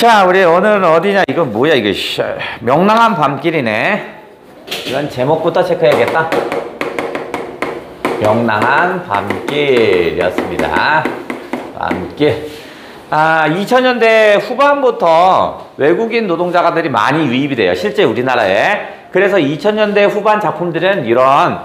자, 우리 오늘은 어디냐? 이건 뭐야, 이거. 명랑한 밤길이네. 이건 제목부터 체크해야겠다. 명랑한 밤길이었습니다. 밤길. 2000년대 후반부터 외국인 노동자들이 많이 유입이 돼요. 실제 우리나라에. 그래서 2000년대 후반 작품들은 이런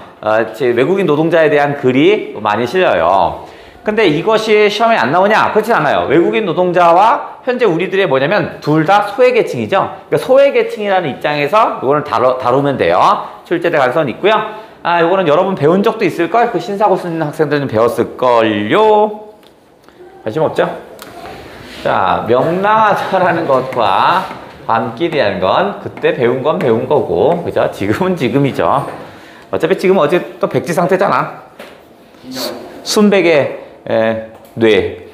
외국인 노동자에 대한 글이 많이 실려요. 근데 이것이 시험에 안 나오냐? 그렇진 않아요. 외국인 노동자와 현재 우리들의 뭐냐면 둘 다 소외계층이죠. 그러니까 소외계층이라는 입장에서 이거는 다루면 돼요. 출제될 가능성은 있고요. 이거는 여러분 배운 적도 있을걸? 그 신사고 쓰는 학생들은 배웠을걸요. 관심 없죠? 자, 명랑하다라는 것과 밤길이라는 건 그때 배운 건 배운 거고, 그죠? 지금은 지금이죠. 어차피 지금 어제 또 백지 상태잖아. 순백의 뇌.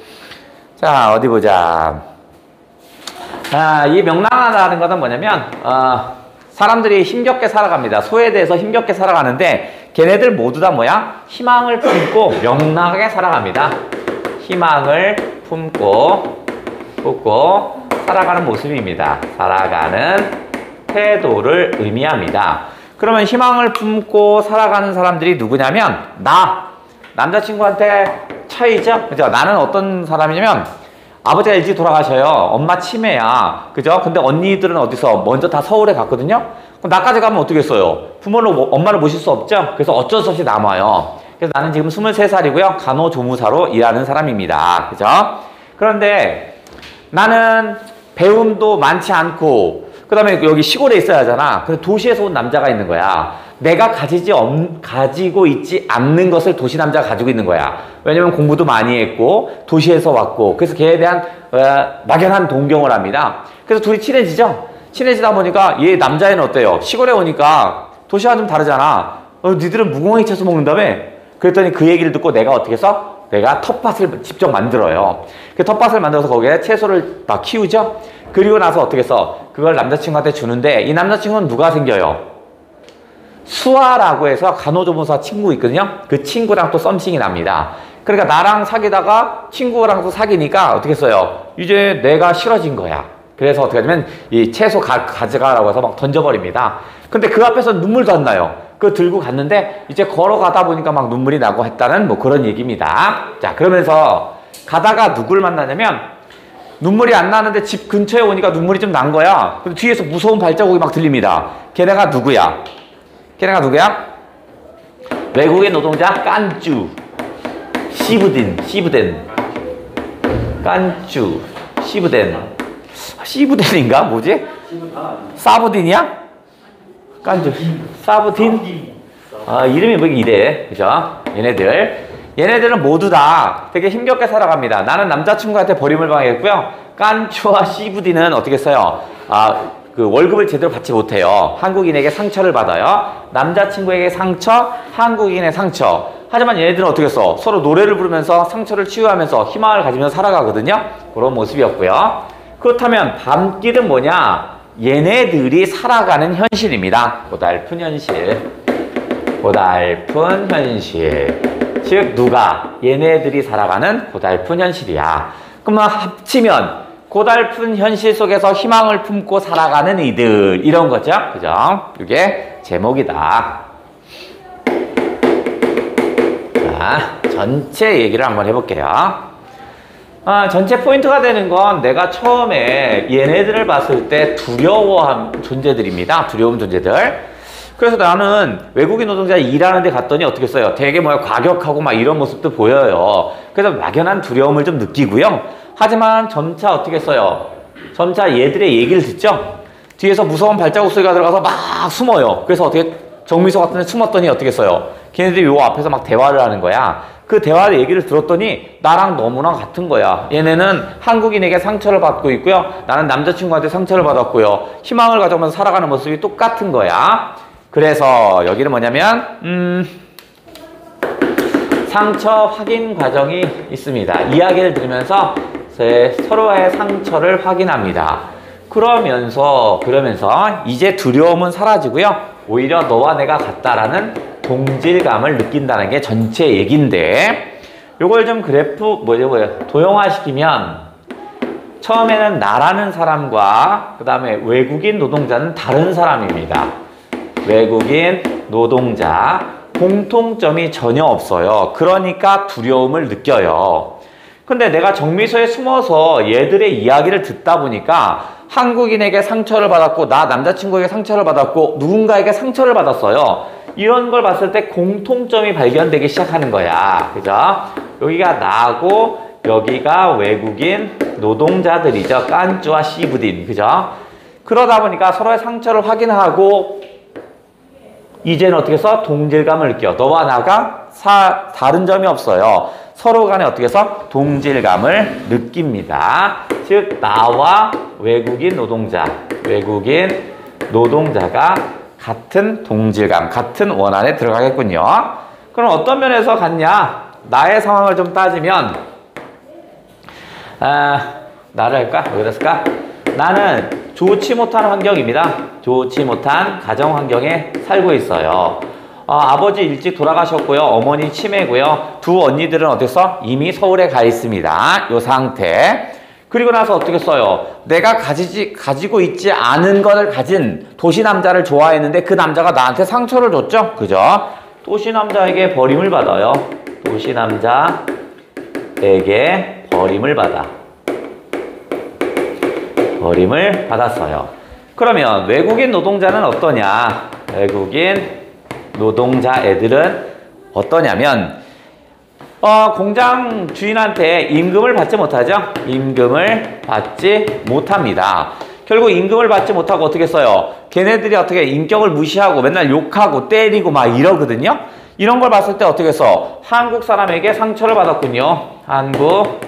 자, 어디 보자. 이 명랑하다는 것은 뭐냐면, 사람들이 힘겹게 살아갑니다. 소외돼서 힘겹게 살아가는데, 걔네들 모두 다 뭐야? 희망을 품고 명랑하게 살아갑니다. 희망을 품고 살아가는 모습입니다. 살아가는 태도를 의미합니다. 그러면 희망을 품고 살아가는 사람들이 누구냐면, 남자친구한테 차이죠? 그죠? 나는 어떤 사람이냐면, 아버지가 일찍 돌아가셔요. 엄마 치매야. 그죠? 근데 언니들은 어디서? 먼저 다 서울에 갔거든요? 그럼 나까지 가면 어떻게 했어요? 엄마를 모실 수 없죠? 그래서 어쩔 수 없이 남아요. 그래서 나는 지금 23살이고요. 간호조무사로 일하는 사람입니다. 그죠? 그런데 나는 배움도 많지 않고, 그 다음에 여기 시골에 있어야 하잖아. 근데 도시에서 온 남자가 있는 거야. 내가 가지고 있지 않는 것을 도시 남자가 가지고 있는 거야. 왜냐면 공부도 많이 했고 도시에서 왔고, 그래서 걔에 대한 막연한 동경을 합니다. 그래서 둘이 친해지죠. 친해지다 보니까 얘 남자애는 어때요? 시골에 오니까 도시와 좀 다르잖아. 니들은 무공해 쳐서 먹는다며? 그랬더니 그 얘기를 듣고 내가 어떻게 해서? 내가 텃밭을 직접 만들어요. 그 텃밭을 만들어서 거기에 채소를 막 키우죠. 그리고 나서 어떻게 해서 그걸 남자친구한테 주는데, 이 남자친구는 누가 생겨요? 수아라고 해서 간호조무사 친구 있거든요. 그 친구랑 또 썸씽이 납니다. 그러니까 나랑 사귀다가 친구랑 또 사귀니까 어떻게 했어요? 이제 내가 싫어진 거야. 그래서 어떻게 하냐면 이 채소 가져가라고 해서 막 던져버립니다. 근데 그 앞에서 눈물도 안 나요. 그거 들고 갔는데 이제 걸어가다 보니까 막 눈물이 나고 했다는 뭐 그런 얘기입니다. 자, 그러면서 가다가 누굴 만나냐면, 눈물이 안 나는데 집 근처에 오니까 눈물이 좀 난 거야. 근데 뒤에서 무서운 발자국이 막 들립니다. 걔네가 누구야? 외국인 노동자 깐쭈 시브덴 깐쭈 시브덴인가? 뭐지? 사브딘이야? 깐쭈 사브딘? 이름이 뭐 이래. 그죠? 얘네들은 모두 다 되게 힘겹게 살아갑니다. 나는 남자친구한테 버림을 당했고요. 깐쭈와 시브딘은 어떻게 써요? 그 월급을 제대로 받지 못해요. 한국인에게 상처를 받아요. 남자친구에게 상처, 한국인의 상처. 하지만 얘네들은 어떻게 써? 서로 노래를 부르면서 상처를 치유하면서 희망을 가지면서 살아가거든요. 그런 모습이었고요. 그렇다면 밤길은 뭐냐? 얘네들이 살아가는 현실입니다. 고달픈 현실. 즉 누가? 얘네들이 살아가는 고달픈 현실이야. 그러면 합치면 고달픈 현실 속에서 희망을 품고 살아가는 이들, 이런 거죠. 그죠? 이게 제목이다. 자, 전체 얘기를 한번 해볼게요. 전체 포인트가 되는 건 내가 처음에 얘네들을 봤을 때 두려워한 존재들입니다. 두려운 존재들. 그래서 나는 외국인 노동자 일하는 데 갔더니 어떻게 써요? 되게 과격하고 막 이런 모습도 보여요. 그래서 막연한 두려움을 좀 느끼고요. 하지만 점차 어떻게 써요? 점차 얘들의 얘기를 듣죠? 뒤에서 무서운 발자국 소리가 들어가서 막 숨어요. 그래서 어떻게 정미소 같은 데 숨었더니 어떻게 써요? 걔네들이 요 앞에서 막 대화를 하는 거야. 그 대화의 얘기를 들었더니 나랑 너무나 같은 거야. 얘네는 한국인에게 상처를 받고 있고요. 나는 남자친구한테 상처를 받았고요. 희망을 가져가면서 살아가는 모습이 똑같은 거야. 그래서 여기는 뭐냐면 상처 확인 과정이 있습니다. 이야기를 들으면서 서로의 상처를 확인합니다. 그러면서 이제 두려움은 사라지고요. 오히려 너와 내가 같다라는 동질감을 느낀다는 게 전체 얘기인데, 요걸 좀 그래프 도형화시키면 처음에는 나라는 사람과 그 다음에 외국인 노동자는 다른 사람입니다. 외국인 노동자 공통점이 전혀 없어요. 그러니까 두려움을 느껴요. 근데 내가 정미소에 숨어서 얘들의 이야기를 듣다 보니까 한국인에게 상처를 받았고 나 남자친구에게 상처를 받았고 누군가에게 상처를 받았어요. 이런 걸 봤을 때 공통점이 발견되기 시작하는 거야. 그죠? 여기가 나고 여기가 외국인 노동자들이죠. 깐쭈와 시부딘. 그죠? 그러다 보니까 서로의 상처를 확인하고 이제는 어떻게 해서 동질감을 느껴. 너와 나가 다른 점이 없어요. 서로 간에 어떻게 해서 동질감을 느낍니다. 즉 나와 외국인 노동자가 같은 동질감, 같은 원안에 들어가겠군요. 그럼 어떤 면에서 같냐? 나의 상황을 좀 따지면 나를 할까? 여기다 쓸까? 나는 좋지 못한 환경입니다. 좋지 못한 가정 환경에 살고 있어요. 아버지 일찍 돌아가셨고요. 어머니 치매고요. 두 언니들은 어땠어? 이미 서울에 가 있습니다. 요 상태. 그리고 나서 어떻게 써요? 내가 가지고 있지 않은 것을 가진 도시남자를 좋아했는데 그 남자가 나한테 상처를 줬죠? 그죠? 도시남자에게 버림을 받아요. 도시남자에게 버림을 받았어요. 그러면 외국인 노동자는 어떠냐? 외국인 노동자 애들은 어떠냐면 공장 주인한테 임금을 받지 못하죠? 임금을 받지 못합니다. 결국 임금을 받지 못하고 어떻게 써요? 걔네들이 어떻게 인격을 무시하고 맨날 욕하고 때리고 막 이러거든요? 이런 걸 봤을 때 어떻게 써? 한국 사람에게 상처를 받았군요. 한국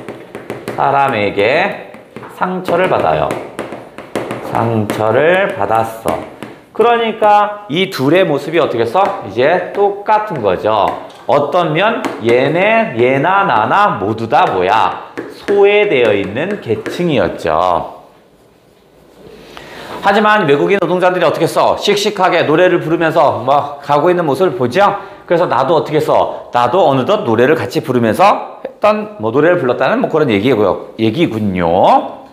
사람에게 상처를 받아요. 상처를 받았어. 그러니까 이 둘의 모습이 어떻게 써? 이제 똑같은 거죠. 어떤 면? 얘나 나나 모두 다 뭐야? 소외되어 있는 계층이었죠. 하지만 외국인 노동자들이 어떻게 써? 씩씩하게 노래를 부르면서 막 가고 있는 모습을 보죠? 그래서 나도 어떻게 써? 나도 어느덧 노래를 같이 부르면서 노래를 불렀다는 그런 얘기군요.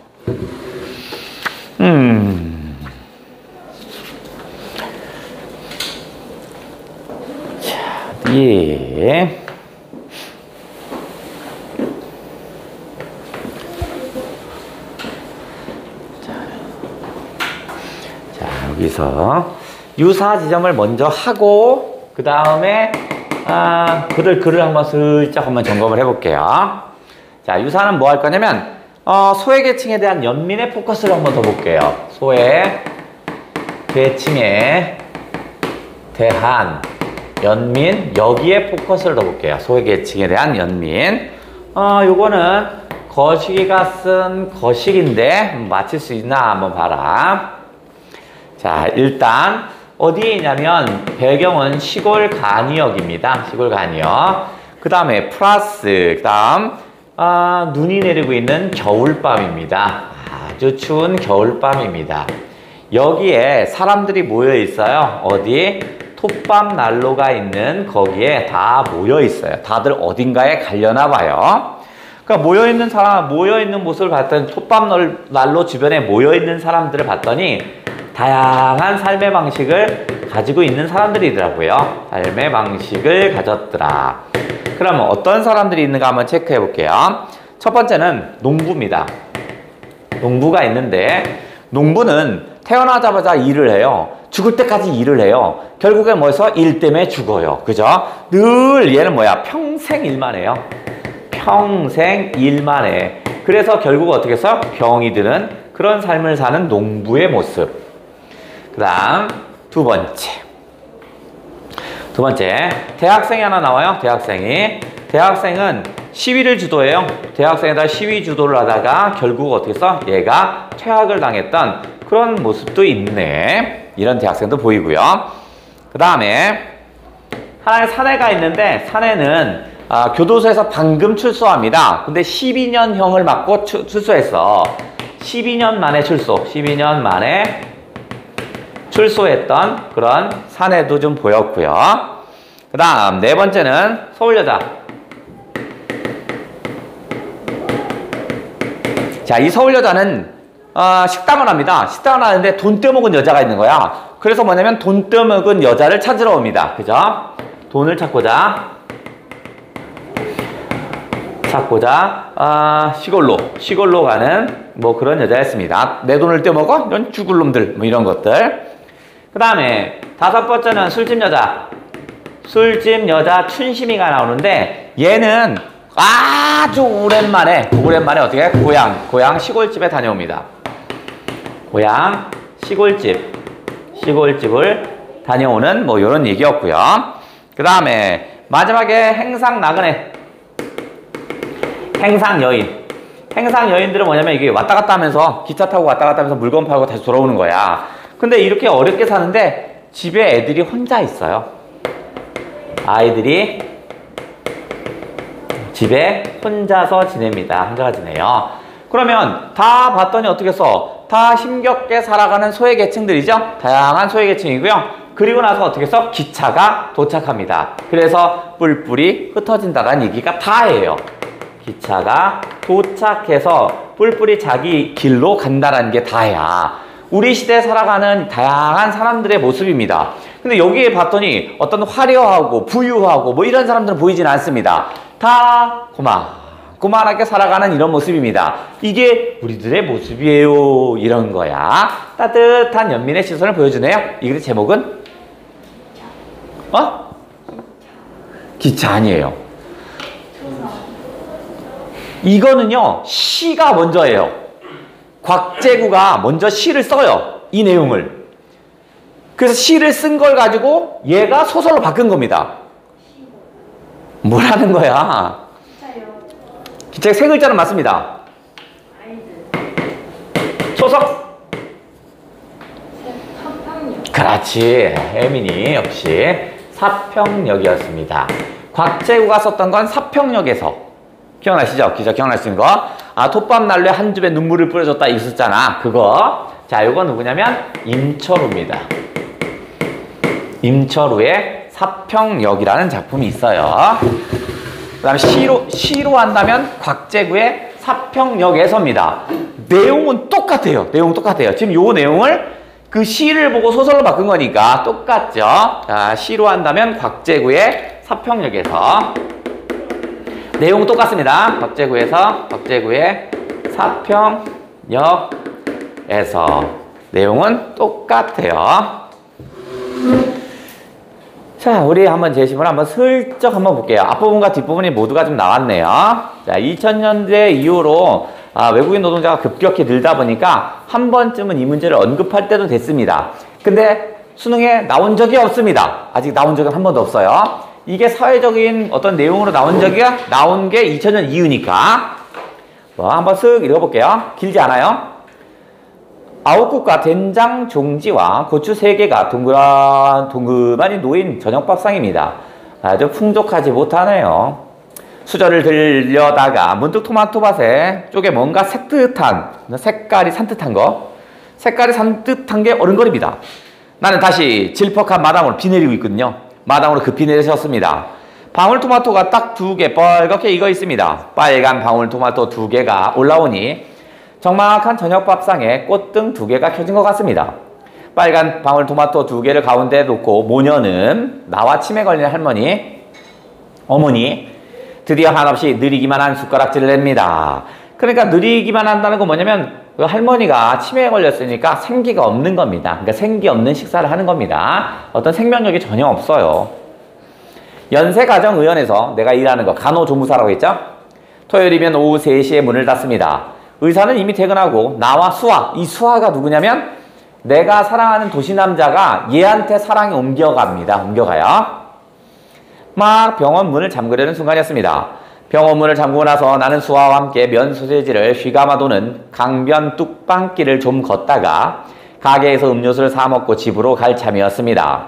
예. 자, 여기서 유사 지점을 먼저 하고 그 다음에 글을 한번 슬쩍 한번 점검을 해볼게요. 자, 유사는 뭐 할 거냐면 소외계층에 대한 연민의 포커스를 한번 더 볼게요. 소외계층에 대한 연민, 여기에 포커스를 더 볼게요. 소외계층에 대한 연민. 요거는 거시기가 쓴 거식인데 맞힐 수 있나 한번 봐라. 자, 일단 어디에 있냐면 배경은 시골 간이역입니다. 시골 간이역. 그 다음에 플러스, 그 다음 눈이 내리고 있는 겨울밤입니다. 아주 추운 겨울밤입니다. 여기에 사람들이 모여 있어요. 어디? 톱밥 난로가 있는 거기에 다 모여 있어요. 다들 어딘가에 가려나 봐요. 그러니까 모여 있는 모습을 봤더니 톱밥 난로 주변에 모여 있는 사람들을 봤더니 다양한 삶의 방식을 가지고 있는 사람들이더라고요. 삶의 방식을 가졌더라. 그러면 어떤 사람들이 있는가 한번 체크해 볼게요. 첫 번째는 농부입니다. 농부가 있는데 농부는 태어나자마자 일을 해요. 죽을 때까지 일을 해요. 결국엔 뭐해서 일 때문에 죽어요. 그죠? 늘 얘는 뭐야? 평생 일만 해요. 평생 일만 해. 그래서 결국 어떻게 해서 병이 드는 그런 삶을 사는 농부의 모습. 그 다음 두 번째 대학생이 하나 나와요. 대학생은 시위를 주도해요. 대학생에다 시위 주도를 하다가 결국 어떻게 해서 얘가 퇴학을 당했던 그런 모습도 있네. 이런 대학생도 보이고요. 그 다음에 하나의 사내가 있는데 사내는 교도소에서 방금 출소합니다. 근데 12년형을 맞고 출소했어. 12년 만에 출소. 12년 만에 출소했던 그런 사내도 좀 보였고요. 그 다음 네 번째는 서울여자. 자, 이 서울 여자는 식당을 합니다. 식당을 하는데 돈 떼먹은 여자가 있는 거야. 그래서 뭐냐면 돈 떼먹은 여자를 찾으러 옵니다. 그죠? 돈을 찾고자 시골로 가는 뭐 그런 여자였습니다. 내 돈을 떼먹어? 이런 죽을 놈들, 뭐 이런 것들. 그 다음에 5번째는 술집 여자 춘심이가 나오는데, 얘는 아주 오랜만에 어떻게 고향 시골집에 다녀옵니다. 고향 시골집을 다녀오는 뭐 이런 얘기였고요. 그 다음에 마지막에 행상여인들은 뭐냐면 이게 왔다 갔다 하면서 기차 타고 왔다 갔다 하면서 물건 팔고 다시 돌아오는 거야. 근데 이렇게 어렵게 사는데 집에 애들이 혼자 있어요. 아이들이 집에 혼자서 지냅니다. 혼자가 지내요. 그러면 다 봤더니 어떻게 써? 다 힘겹게 살아가는 소외계층들이죠. 다양한 소외계층이고요. 그리고 나서 어떻게 써? 기차가 도착합니다. 그래서 뿔뿔이 흩어진다는 얘기가 다예요. 기차가 도착해서 뿔뿔이 자기 길로 간다는 게 다야. 우리 시대에 살아가는 다양한 사람들의 모습입니다. 근데 여기에 봤더니 어떤 화려하고 부유하고 뭐 이런 사람들은 보이진 않습니다. 다 고만하게 살아가는 이런 모습입니다. 이게 우리들의 모습이에요. 이런 거야. 따뜻한 연민의 시선을 보여주네요. 이 글의 제목은? 기차 아니에요. 이거는요, 시가 먼저예요. 곽재구가 먼저 시를 써요. 이 내용을. 그래서 시를 쓴 걸 가지고 얘가 소설로 바꾼 겁니다. 뭐라는 거야? 기차의 세 글자는 맞습니다. 초석. 그렇지. 혜민이 역시 사평역이었습니다. 곽재구가 썼던 건 사평역에서. 기억나시죠? 기자 기억나시는 거? 톱밥 난로에 한 줌의 눈물을 뿌려줬다 있었잖아. 그거. 자, 요거 누구냐면 임철우입니다. 임철우의 사평역이라는 작품이 있어요. 그 다음에 시로 한다면 곽재구의 사평역에서입니다. 내용은 똑같아요. 지금 요 내용을 그 시를 보고 소설로 바꾼 거니까 똑같죠. 자, 시로 한다면 곽재구의 사평역에서. 내용은 똑같습니다. 곽재구의 사평역에서. 내용은 똑같아요. 자, 우리 한번 제시문을 한번 슬쩍 한번 볼게요. 앞부분과 뒷부분이 모두가 좀 나왔네요. 자, 2000년대 이후로 외국인 노동자가 급격히 늘다 보니까 한 번쯤은 이 문제를 언급할 때도 됐습니다. 근데 수능에 나온 적이 없습니다. 아직 나온 적은 한 번도 없어요. 이게 사회적인 어떤 내용으로 나온 게 2000년 이후니까. 한번 쓱 읽어볼게요. 길지 않아요. 아홉국과 된장 종지와 고추 3개가 동그만이 놓인 저녁밥상입니다. 아주 풍족하지 못하네요. 수저를 들려다가 문득 토마토밭에 쪽에 뭔가 색깔이 산뜻한 게 어른거립니다. 나는 다시 질퍽한 마당으로 비 내리고 있거든요. 마당으로 급히 내리셨습니다. 방울토마토가 딱 2개 뻘겋게 익어 있습니다. 빨간 방울토마토 2개가 올라오니 적막한 저녁밥상에 꽃등 2개가 켜진 것 같습니다. 빨간 방울토마토 2개를 가운데에 놓고 모녀는 나와 치매 걸린 어머니 드디어 한없이 느리기만 한 숟가락질을 냅니다. 그러니까 느리기만 한다는 건 뭐냐면 그 할머니가 치매에 걸렸으니까 생기가 없는 겁니다. 그러니까 생기 없는 식사를 하는 겁니다. 어떤 생명력이 전혀 없어요. 연세가정의원에서 내가 일하는 거 간호조무사라고 했죠? 토요일이면 오후 3시에 문을 닫습니다. 의사는 이미 퇴근하고 나와 이 수아가 누구냐면 내가 사랑하는 도시남자가 얘한테 사랑이 옮겨가요. 막 병원 문을 잠그려는 순간이었습니다. 병원 문을 잠그고 나서 나는 수아와 함께 면 소세지를 휘감아 도는 강변 뚝방길을 좀 걷다가 가게에서 음료수를 사 먹고 집으로 갈 참이었습니다.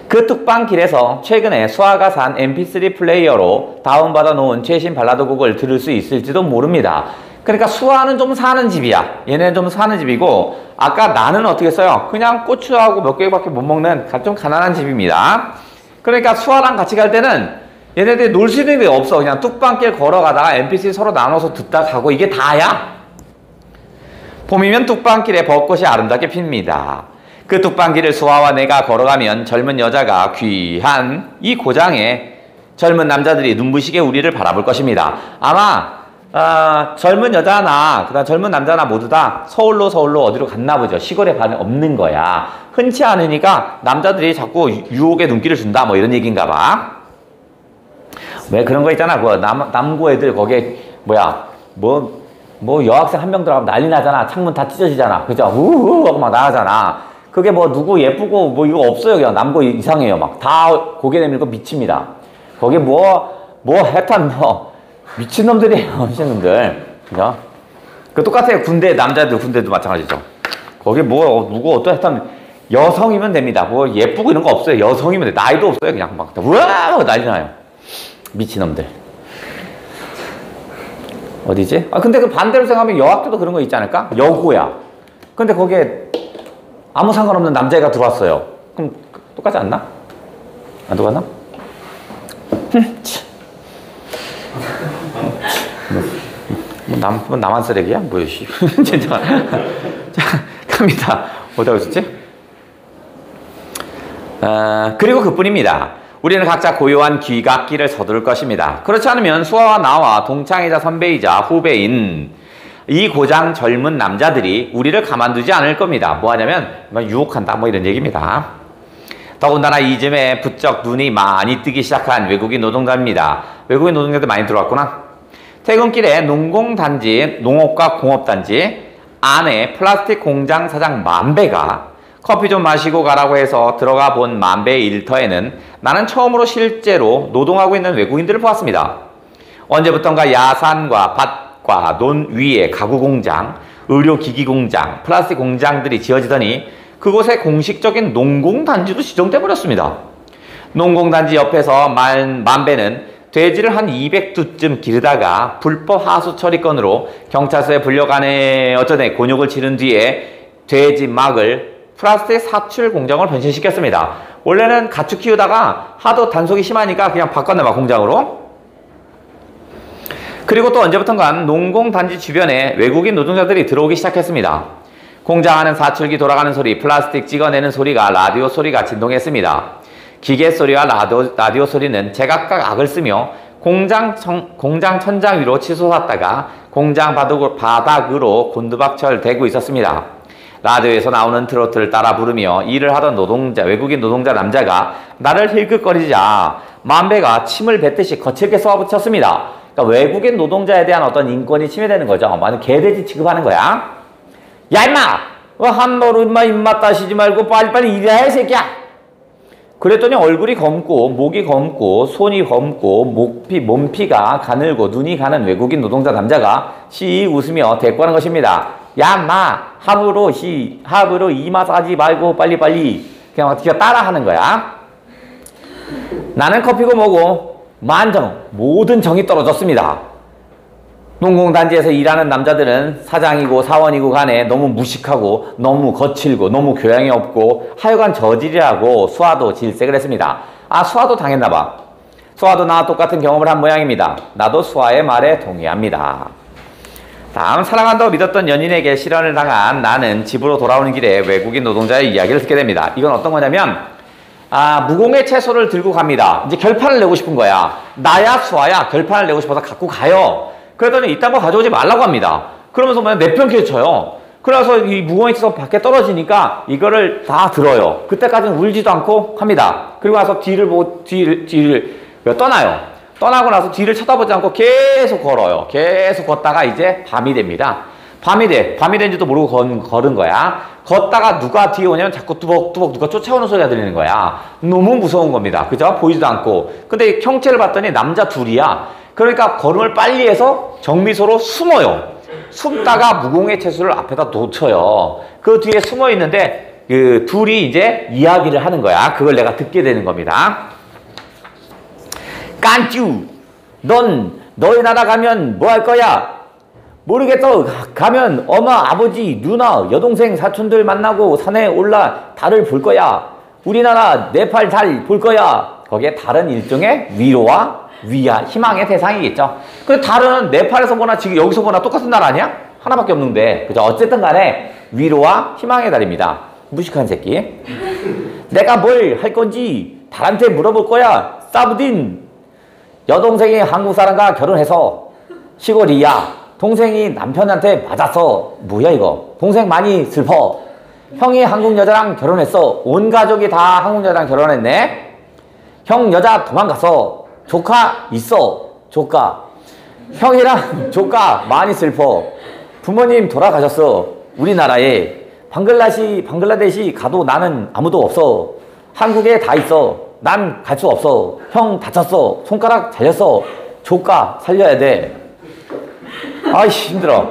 그 뚝방길에서 최근에 수아가 산 mp3 플레이어로 다운받아 놓은 최신 발라드 곡을 들을 수 있을지도 모릅니다. 그러니까 수아는 좀 사는 집이야. 얘네는 좀 사는 집이고, 아까 나는 어떻게 써요? 그냥 고추하고 몇 개밖에 못 먹는 좀 가난한 집입니다. 그러니까 수아랑 같이 갈 때는 얘네들이 놀 수 있는 게 없어. 그냥 뚝방길 걸어가다가 NPC 서로 나눠서 듣다 가고 이게 다야. 봄이면 뚝방길에 벚꽃이 아름답게 핍니다. 그 뚝방길을 수아와 내가 걸어가면 젊은 여자가 귀한 이 고장에 젊은 남자들이 눈부시게 우리를 바라볼 것입니다. 아마 젊은 여자나 그다음 젊은 남자나 모두 다 서울로 어디로 갔나 보죠. 시골에 반이 없는 거야. 흔치 않으니까 남자들이 자꾸 유혹의 눈길을 준다 뭐 이런 얘기인가 봐. 왜 그런 거 있잖아. 그 남고 애들 거기에 뭐 여학생 한 명 들어가면 난리 나잖아. 창문 다 찢어지잖아. 그죠? 우후 하고 막 나가잖아. 그게 뭐 누구 예쁘고 뭐 이거 없어요. 그냥 남고 이상해요. 막 다 고개 내밀고 미칩니다. 거기 하여튼 미친놈들이에요. 미친놈들. 그죠? 그 똑같아요. 군대도 마찬가지죠. 거기 누구 하여튼 여성이면 됩니다. 뭐 예쁘고 이런 거 없어요. 여성이면 돼. 나이도 없어요. 그냥 막 우와 난리 나요. 미친놈들. 어디지? 근데 그 반대로 생각하면 여학교도 그런 거 있지 않을까? 여고야. 근데 거기에 아무 상관없는 남자애가 들어왔어요. 그럼 똑같지 않나? 안 똑같나? 나만 쓰레기야? 뭐야, 씨. 진짜. 자, 갑니다. 어디가 있었지? 그리고 그뿐입니다. 우리는 각자 고요한 귀갓길을 서두를 것입니다. 그렇지 않으면 수아와 나와 동창이자 선배이자 후배인 이 고장 젊은 남자들이 우리를 가만두지 않을 겁니다. 뭐 하냐면 유혹한다 뭐 이런 얘기입니다. 더군다나 이쯤에 부쩍 눈이 많이 뜨기 시작한 외국인 노동자입니다. 외국인 노동자들 많이 들어왔구나. 퇴근길에 농공단지, 농업과 공업단지 안에 플라스틱 공장 사장 만배가 커피 좀 마시고 가라고 해서 들어가 본 만배의 일터에는 나는 처음으로 실제로 노동하고 있는 외국인들을 보았습니다. 언제부턴가 야산과 밭과 논 위에 가구 공장, 의료기기 공장, 플라스틱 공장들이 지어지더니 그곳에 공식적인 농공단지도 지정돼 버렸습니다. 농공단지 옆에서 만배는 돼지를 한 200두쯤 기르다가 불법 하수 처리건으로 경찰서에 불려가네 어쩌네 곤욕을 치른 뒤에 돼지 막을 플라스틱 사출 공장을 변신시켰습니다. 원래는 가축 키우다가 하도 단속이 심하니까 그냥 바꿨나 봐, 공장으로. 그리고 또 언제부턴간 농공단지 주변에 외국인 노동자들이 들어오기 시작했습니다. 공장 안은 사출기 돌아가는 소리, 플라스틱 찍어내는 소리가 라디오 소리가 진동했습니다. 기계 소리와 라디오 소리는 제각각 악을 쓰며 공장 천장 위로 치솟았다가 공장 바닥으로 곤두박질 대고 있었습니다. 라디오에서 나오는 트로트를 따라 부르며 일을 하던 외국인 노동자 남자가 나를 힐끗거리자 만배가 침을 뱉듯이 거칠게 쏘아붙였습니다. 그러니까 외국인 노동자에 대한 어떤 인권이 침해되는 거죠. 완전 개돼지 취급하는 거야. 야 임마! 함부로 입맛 따시지 말고 빨리빨리 일해야 이 새끼야! 그랬더니 얼굴이 검고 목이 검고 손이 검고 몸피가 가늘고 눈이 가는 외국인 노동자 남자가 씩 웃으며 대꾸하는 것입니다. 야 마 합으로 이마 싸지 말고 빨리빨리 그냥 따라하는 거야. 나는 커피고 뭐고 모든 정이 떨어졌습니다. 농공단지에서 일하는 남자들은 사장이고 사원이고 간에 너무 무식하고 너무 거칠고 너무 교양이 없고 하여간 저질이라고 수아도 질색을 했습니다. 수아도 당했나봐. 수아도 나와 똑같은 경험을 한 모양입니다. 나도 수아의 말에 동의합니다. 다음, 사랑한다고 믿었던 연인에게 실언을 당한 나는 집으로 돌아오는 길에 외국인 노동자의 이야기를 듣게 됩니다. 이건 어떤 거냐면 무공의 채소를 들고 갑니다. 이제 결판을 내고 싶은 거야. 나야 수아야 결판을 내고 싶어서 갖고 가요. 그랬더니 이딴 거 가져오지 말라고 합니다. 그러면서 내 편 캐쳐요. 그래서 이 무공의 채소 밖에 떨어지니까 이거를 다 들어요. 그때까지는 울지도 않고 합니다. 그리고 나서 뒤를 떠나요. 떠나고 나서 뒤를 쳐다보지 않고 계속 걸어요. 계속 걷다가 이제 밤이 됩니다. 밤이 된지도 모르고 걸은 거야. 걷다가 누가 뒤에 오냐면 자꾸 뚜벅뚜벅 누가 쫓아오는 소리가 들리는 거야. 너무 무서운 겁니다. 그죠? 보이지도 않고. 근데 형체를 봤더니 남자 둘이야. 그러니까 걸음을 빨리 해서 정미소로 숨어요. 숨다가 무공의 채소를 앞에다 놓쳐요. 그 뒤에 숨어 있는데 그 둘이 이제 이야기를 하는 거야. 그걸 내가 듣게 되는 겁니다. 깐쭈, 넌 너희 나라 가면 뭐 할 거야? 모르겠어. 가면 엄마, 아버지, 누나, 여동생, 사촌들 만나고 산에 올라 달을 볼 거야. 우리나라 네팔 달 볼 거야. 거기에 달은 일종의 위로와 위야, 희망의 대상이겠죠. 근데 달은 네팔에서 보나 지금 여기서 보나 똑같은 달 아니야? 하나밖에 없는데. 그죠? 어쨌든 간에 위로와 희망의 달입니다. 무식한 새끼. 내가 뭘 할 건지 달한테 물어볼 거야. 사부딘. 여동생이 한국 사람과 결혼해서 시골이야. 동생이 남편한테 맞았어. 뭐야 이거. 동생 많이 슬퍼. 형이 한국 여자랑 결혼했어. 온 가족이 다 한국 여자랑 결혼했네. 형 여자 도망갔어. 조카 있어. 조카. 형이랑 조카 많이 슬퍼. 부모님 돌아가셨어. 우리나라에. 방글라데시 가도 나는 아무도 없어. 한국에 다 있어. 난 갈 수 없어. 형 다쳤어. 손가락 잘렸어. 조카 살려야 돼. 아이씨 힘들어.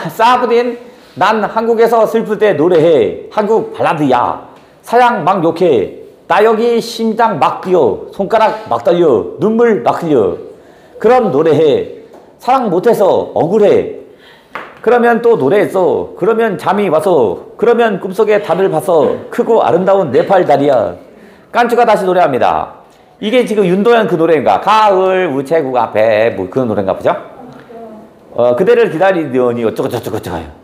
사부딘 난 한국에서 슬플 때 노래해. 한국 발라드야. 사양 막 욕해. 나 여기 심장 막 뛰어. 손가락 막 떨려. 눈물 막 흘려. 그럼 노래해. 사랑 못해서 억울해. 그러면 또 노래했어. 그러면 잠이 와서. 그러면 꿈속에 달을 봤어. 크고 아름다운 네팔 달이야. 깐쭈가 다시 노래합니다. 이게 지금 윤도현 그 노래인가? 가을 우체국 앞에 뭐 그런 노래인가 보죠? 그대를 기다리더니 어쩌고저쩌고저쩌고요.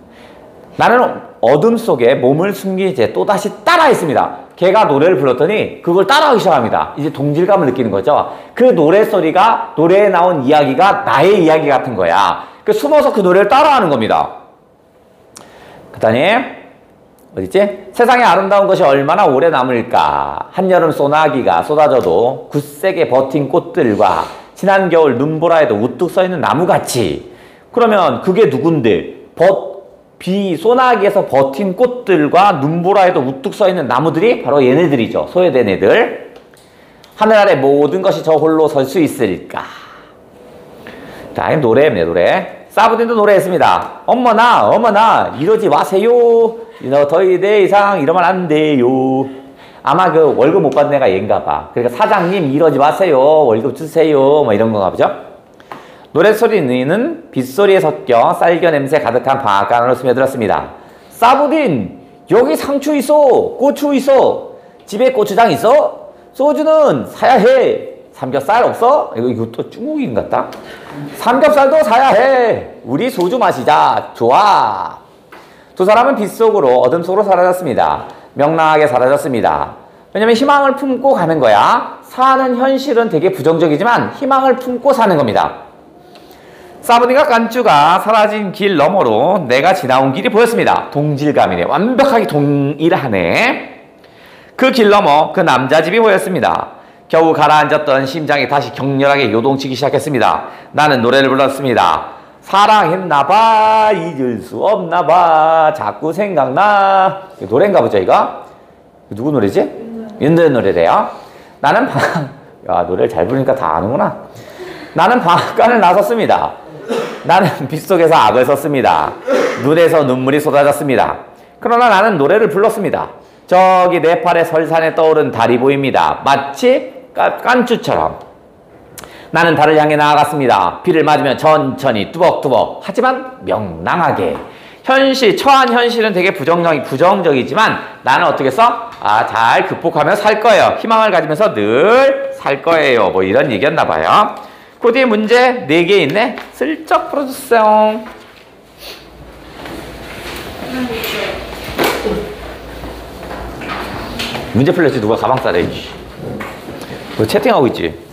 나는 어둠 속에 몸을 숨긴 채 또다시 따라했습니다. 걔가 노래를 불렀더니 그걸 따라하기 시작합니다. 이제 동질감을 느끼는 거죠. 그 노래소리가, 노래에 나온 이야기가 나의 이야기 같은 거야. 그 숨어서 그 노래를 따라하는 겁니다. 그 다음에 어딨지? 세상에 아름다운 것이 얼마나 오래 남을까. 한여름 소나기가 쏟아져도 굳세게 버틴 꽃들과 지난 겨울 눈보라에도 우뚝 서있는 나무같이. 그러면 그게 누군데? 소나기에서 버틴 꽃들과 눈보라에도 우뚝 서있는 나무들이 바로 얘네들이죠. 소외된 애들. 하늘 아래 모든 것이 저 홀로 설 수 있을까. 자, 노래입니다. 노래. 사부딘도 노래했습니다. 어머나 이러지 마세요. 더 이상 이러면 안 돼요. 아마 그 월급 못 받는 애가 얘인가 봐. 그러니까 사장님 이러지 마세요. 월급 주세요. 뭐 이런 건가 보죠. 노랫소리는 빗소리에 섞여 쌀겨 냄새 가득한 방앗간 안으로 스며들었습니다. 사부딘 여기 상추 있어. 고추 있어. 집에 고추장 있어. 소주는 사야 해. 삼겹살 없어? 이거 또 중국인 같다. 삼겹살도 사야 해. 우리 소주 마시자. 좋아. 두 사람은 빗속으로 어둠 속으로 사라졌습니다. 명랑하게 사라졌습니다. 왜냐면 희망을 품고 가는 거야. 사는 현실은 되게 부정적이지만 희망을 품고 사는 겁니다. 사부딘과 깐쭈가 사라진 길 너머로 내가 지나온 길이 보였습니다. 동질감이네. 완벽하게 동일하네. 그 길 너머 그 남자 집이 보였습니다. 겨우 가라앉았던 심장이 다시 격렬하게 요동치기 시작했습니다. 나는 노래를 불렀습니다. 사랑했나봐 잊을 수 없나봐 자꾸 생각나. 노래인가 보죠 이거? 누구 노래지? 윤도현 노래래요. 나는 야 노래를 잘 부르니까 다 아는구나. 나는 방앗간을 나섰습니다. 나는 빗속에서 악을 썼습니다. 눈에서 눈물이 쏟아졌습니다. 그러나 나는 노래를 불렀습니다. 저기 네팔의 설산에 떠오른 달이 보입니다. 마치 깐쭈처럼. 나는 달을 향해 나아갔습니다. 비를 맞으며 천천히 뚜벅뚜벅 하지만 명랑하게. 처한 현실은 되게 부정적이지만 나는 어떻게 써? 잘 극복하며 살 거예요. 희망을 가지면서 늘 살 거예요. 뭐 이런 얘기였나 봐요. 그 뒤에 문제 4개 있네. 슬쩍 풀어주세요. 문제 풀렸지 누가 가방 싸대. 뭐 채팅하고 있지.